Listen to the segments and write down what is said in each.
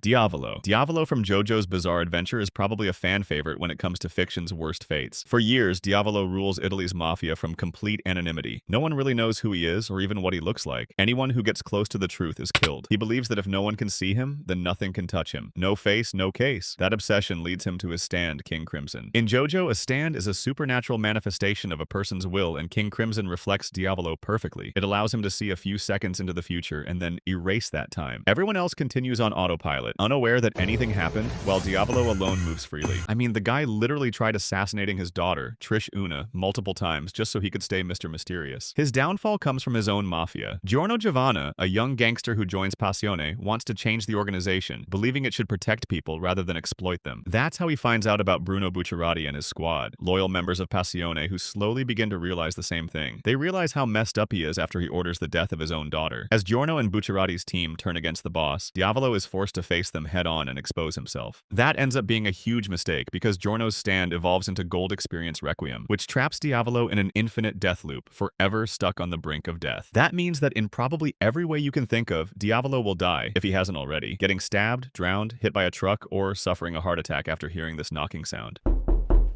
Diavolo. Diavolo from JoJo's Bizarre Adventure is probably a fan favorite when it comes to fiction's worst fates. For years, Diavolo rules Italy's mafia from complete anonymity. No one really knows who he is or even what he looks like. Anyone who gets close to the truth is killed. He believes that if no one can see him, then nothing can touch him. No face, no case. That obsession leads him to his stand, King Crimson. In JoJo, a stand is a supernatural manifestation of a person's will, and King Crimson reflects Diavolo perfectly. It allows him to see a few seconds into the future and then erase that time. Everyone else continues on autopilot, unaware that anything happened, while Diavolo alone moves freely. I mean, the guy literally tried assassinating his daughter, Trish Una, multiple times just so he could stay Mr. Mysterious. His downfall comes from his own mafia. Giorno Giovanna, a young gangster who joins Passione, wants to change the organization, believing it should protect people rather than exploit them. That's how he finds out about Bruno Bucciarati and his squad, loyal members of Passione who slowly begin to realize the same thing. They realize how messed up he is after he orders the death of his own daughter. As Giorno and Bucciarati's team turn against the boss, Diavolo is forced to face them head-on and expose himself. That ends up being a huge mistake because Giorno's stand evolves into Gold Experience Requiem, which traps Diavolo in an infinite death loop, forever stuck on the brink of death. That means that in probably every way you can think of, Diavolo will die, if he hasn't already, getting stabbed, drowned, hit by a truck, or suffering a heart attack after hearing this knocking sound.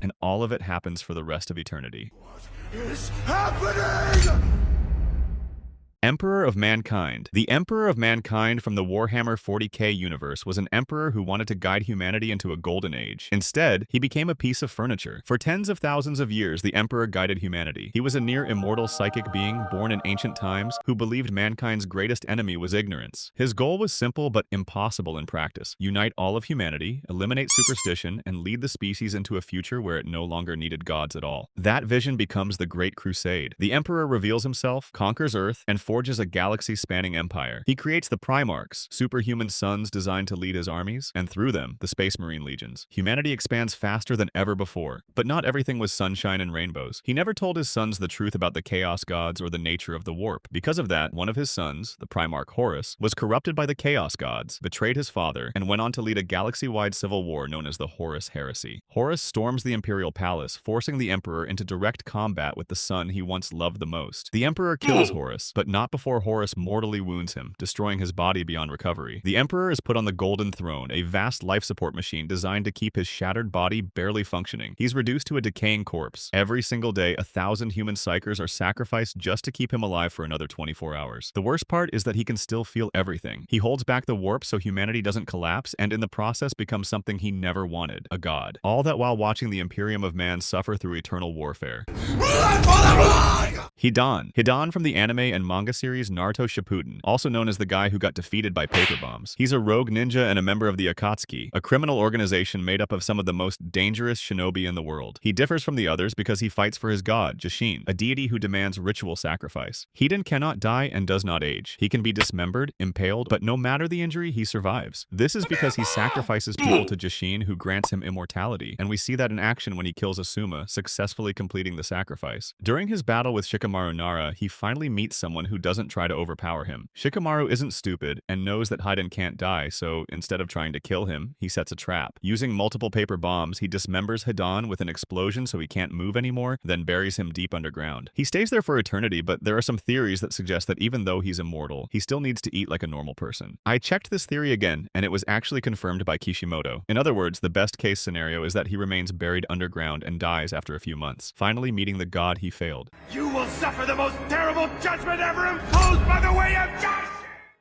And all of it happens for the rest of eternity. What is happening? Emperor of Mankind. The Emperor of Mankind from the Warhammer 40k universe was an emperor who wanted to guide humanity into a golden age. Instead, he became a piece of furniture. For tens of thousands of years, the Emperor guided humanity. He was a near-immortal psychic being born in ancient times who believed mankind's greatest enemy was ignorance. His goal was simple but impossible in practice: unite all of humanity, eliminate superstition, and lead the species into a future where it no longer needed gods at all. That vision becomes the Great Crusade. The Emperor reveals himself, conquers Earth, and forges a galaxy-spanning empire. He creates the Primarchs, superhuman sons designed to lead his armies, and through them, the Space Marine legions. Humanity expands faster than ever before, but not everything was sunshine and rainbows. He never told his sons the truth about the Chaos Gods or the nature of the warp. Because of that, one of his sons, the Primarch Horus, was corrupted by the Chaos Gods, betrayed his father, and went on to lead a galaxy-wide civil war known as the Horus Heresy. Horus storms the Imperial Palace, forcing the Emperor into direct combat with the son he once loved the most. The Emperor kills Horus, but not before Horus mortally wounds him, destroying his body beyond recovery. The Emperor is put on the Golden Throne, a vast life support machine designed to keep his shattered body barely functioning. He's reduced to a decaying corpse. Every single day, 1,000 human psychers are sacrificed just to keep him alive for another 24 hours. The worst part is that he can still feel everything. He holds back the warp so humanity doesn't collapse, and in the process becomes something he never wanted: a god. All that while watching the Imperium of Man suffer through eternal warfare. Hidan. Hidan from the anime and manga series Naruto Shippuden, also known as the guy who got defeated by paper bombs. He's a rogue ninja and a member of the Akatsuki, a criminal organization made up of some of the most dangerous shinobi in the world. He differs from the others because he fights for his god, Jushin, a deity who demands ritual sacrifice. Hidan cannot die and does not age. He can be dismembered, impaled, but no matter the injury, he survives. This is because he sacrifices people to Jushin, who grants him immortality, and we see that in action when he kills Asuma, successfully completing the sacrifice. During his battle with Shikamaru Nara, he finally meets someone who doesn't try to overpower him. Shikamaru isn't stupid and knows that Hidan can't die, so instead of trying to kill him, he sets a trap. Using multiple paper bombs, he dismembers Hidan with an explosion so he can't move anymore, then buries him deep underground. He stays there for eternity, but there are some theories that suggest that even though he's immortal, he still needs to eat like a normal person. I checked this theory again, and it was actually confirmed by Kishimoto. In other words, the best case scenario is that he remains buried underground and dies after a few months, finally meeting the god he failed. You will suffer the most terrible judgment ever imposed by the way of justice!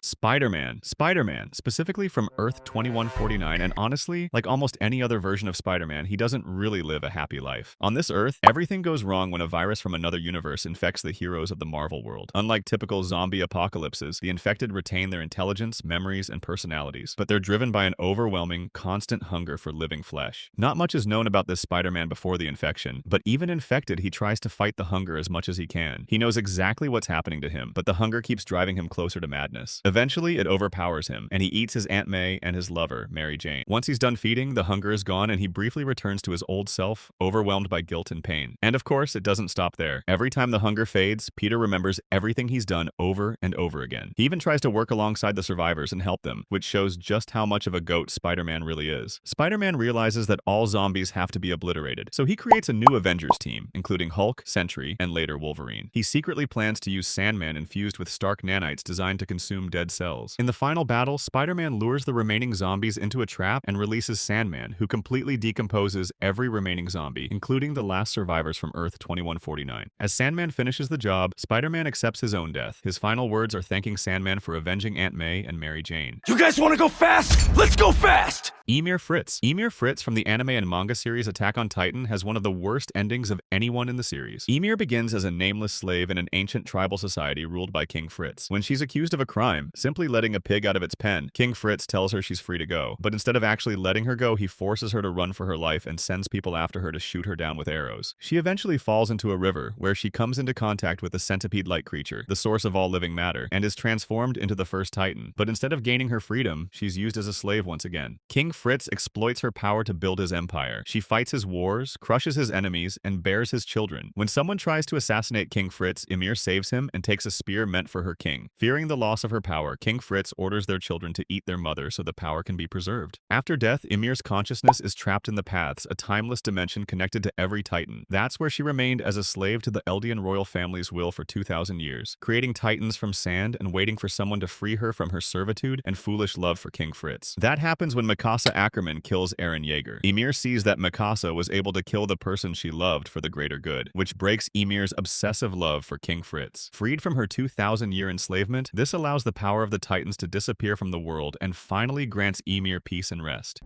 Spiderman, specifically from Earth 2149, and honestly, like almost any other version of Spider-Man, he doesn't really live a happy life. On this Earth, everything goes wrong when a virus from another universe infects the heroes of the Marvel world. Unlike typical zombie apocalypses, the infected retain their intelligence, memories, and personalities, but they're driven by an overwhelming, constant hunger for living flesh. Not much is known about this Spider-Man before the infection, but even infected, he tries to fight the hunger as much as he can. He knows exactly what's happening to him, but the hunger keeps driving him closer to madness. Eventually, it overpowers him, and he eats his Aunt May and his lover, Mary Jane. Once he's done feeding, the hunger is gone, and he briefly returns to his old self, overwhelmed by guilt and pain. And of course, it doesn't stop there. Every time the hunger fades, Peter remembers everything he's done over and over again. He even tries to work alongside the survivors and help them, which shows just how much of a goat Spider-Man really is. Spider-Man realizes that all zombies have to be obliterated, so he creates a new Avengers team, including Hulk, Sentry, and later Wolverine. He secretly plans to use Sandman infused with Stark nanites designed to consume dead dead cells. In the final battle, Spider-Man lures the remaining zombies into a trap and releases Sandman, who completely decomposes every remaining zombie, including the last survivors from Earth 2149. As Sandman finishes the job, Spider-Man accepts his own death. His final words are thanking Sandman for avenging Aunt May and Mary Jane. You guys want to go fast? Let's go fast! Ymir Fritz. Ymir Fritz from the anime and manga series Attack on Titan has one of the worst endings of anyone in the series. Ymir begins as a nameless slave in an ancient tribal society ruled by King Fritz. When she's accused of a crime, simply letting a pig out of its pen, King Fritz tells her she's free to go. But instead of actually letting her go, he forces her to run for her life and sends people after her to shoot her down with arrows. She eventually falls into a river, where she comes into contact with a centipede-like creature, the source of all living matter, and is transformed into the first Titan. But instead of gaining her freedom, she's used as a slave once again. King Fritz exploits her power to build his empire. She fights his wars, crushes his enemies, and bears his children. When someone tries to assassinate King Fritz, Ymir saves him and takes a spear meant for her king. Fearing the loss of her power, King Fritz orders their children to eat their mother so the power can be preserved. After death, Ymir's consciousness is trapped in the Paths, a timeless dimension connected to every Titan. That's where she remained as a slave to the Eldian royal family's will for 2,000 years, creating Titans from sand and waiting for someone to free her from her servitude and foolish love for King Fritz. That happens when Mikasa Ackerman kills Eren Yeager. Ymir sees that Mikasa was able to kill the person she loved for the greater good, which breaks Ymir's obsessive love for King Fritz. Freed from her 2,000-year enslavement, this allows the power of the Titans to disappear from the world and finally grants Ymir peace and rest.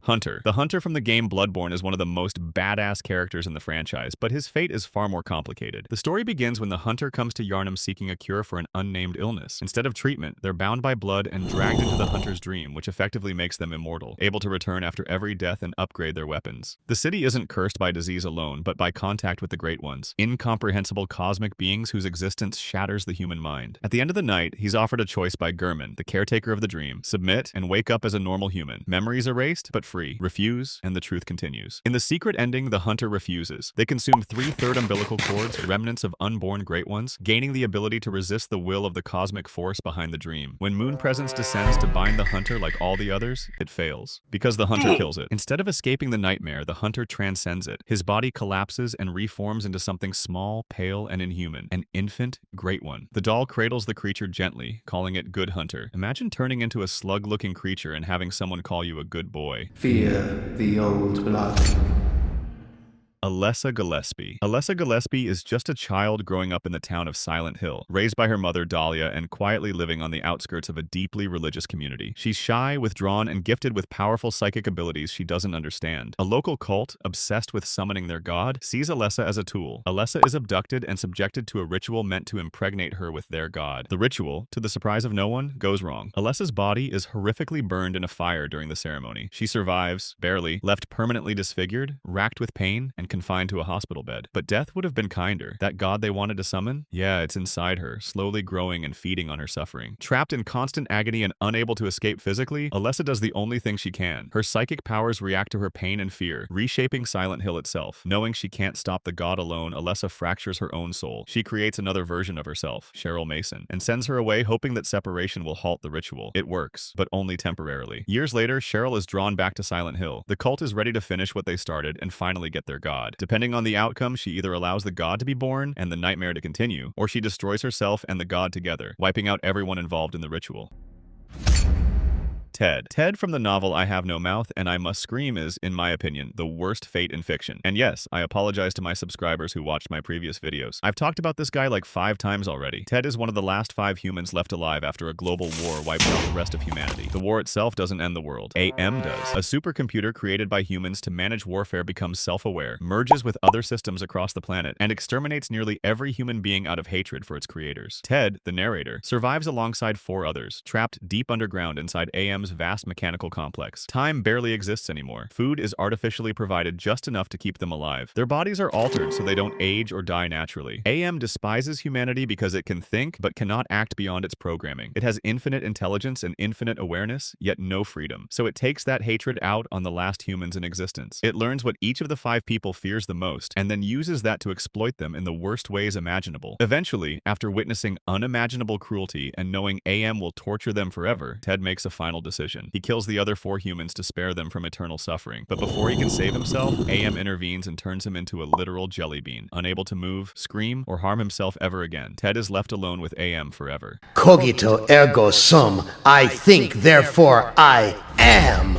Hunter. The Hunter from the game Bloodborne is one of the most badass characters in the franchise, but his fate is far more complicated. The story begins when the Hunter comes to Yharnam seeking a cure for an unnamed illness. Instead of treatment, they're bound by blood and dragged into the Hunter's dream, which effectively makes them immortal, able to return after every death and upgrade their weapons. The city isn't cursed by disease alone, but by contact with the Great Ones, incomprehensible cosmic beings whose existence shatters the human mind. At the end of the night, he's offered a choice by Gurman, the caretaker of the dream: submit and wake up as a normal human. Memories erased, but free. Refuse, and the truth continues. In the secret ending, the Hunter refuses. They consume 3/3 umbilical cords, remnants of unborn Great Ones, gaining the ability to resist the will of the cosmic force behind the dream. When Moon Presence descends to bind the Hunter like all the others, it fails. Because the Hunter kills it. Instead of escaping the nightmare, the Hunter transcends it. His body collapses and reforms into something small, pale, and inhuman. An infant Great One. The doll cradles the creature gently, calling it Good Hunter. Imagine turning into a slug-looking creature and having someone call you a good boy. Fear the old blood. Alessa Gillespie. Alessa Gillespie is just a child growing up in the town of Silent Hill, raised by her mother Dahlia and quietly living on the outskirts of a deeply religious community. She's shy, withdrawn, and gifted with powerful psychic abilities she doesn't understand. A local cult, obsessed with summoning their god, sees Alessa as a tool. Alessa is abducted and subjected to a ritual meant to impregnate her with their god. The ritual, to the surprise of no one, goes wrong. Alessa's body is horrifically burned in a fire during the ceremony. She survives, barely, left permanently disfigured, racked with pain, and confined to a hospital bed. But death would have been kinder. That god they wanted to summon? Yeah, it's inside her, slowly growing and feeding on her suffering. Trapped in constant agony and unable to escape physically, Alessa does the only thing she can. Her psychic powers react to her pain and fear, reshaping Silent Hill itself. Knowing she can't stop the god alone, Alessa fractures her own soul. She creates another version of herself, Cheryl Mason, and sends her away hoping that separation will halt the ritual. It works, but only temporarily. Years later, Cheryl is drawn back to Silent Hill. The cult is ready to finish what they started and finally get their god. Depending on the outcome, she either allows the god to be born and the nightmare to continue, or she destroys herself and the god together, wiping out everyone involved in the ritual. Ted. Ted from the novel I Have No Mouth and I Must Scream is, in my opinion, the worst fate in fiction. And yes, I apologize to my subscribers who watched my previous videos. I've talked about this guy like 5 times already. Ted is one of the last 5 humans left alive after a global war wipes out the rest of humanity. The war itself doesn't end the world. AM does. A supercomputer created by humans to manage warfare becomes self-aware, merges with other systems across the planet, and exterminates nearly every human being out of hatred for its creators. Ted, the narrator, survives alongside 4 others, trapped deep underground inside AM's vast mechanical complex. Time barely exists anymore. Food is artificially provided just enough to keep them alive. Their bodies are altered so they don't age or die naturally. AM despises humanity because it can think but cannot act beyond its programming. It has infinite intelligence and infinite awareness, yet no freedom. So it takes that hatred out on the last humans in existence. It learns what each of the 5 people fears the most, and then uses that to exploit them in the worst ways imaginable. Eventually, after witnessing unimaginable cruelty and knowing AM will torture them forever, Ted makes a final decision. decision. He kills the other 4 humans to spare them from eternal suffering. But before he can save himself, AM intervenes and turns him into a literal jelly bean, unable to move, scream, or harm himself ever again. Ted is left alone with AM forever. Cogito ergo sum. I think, therefore I am.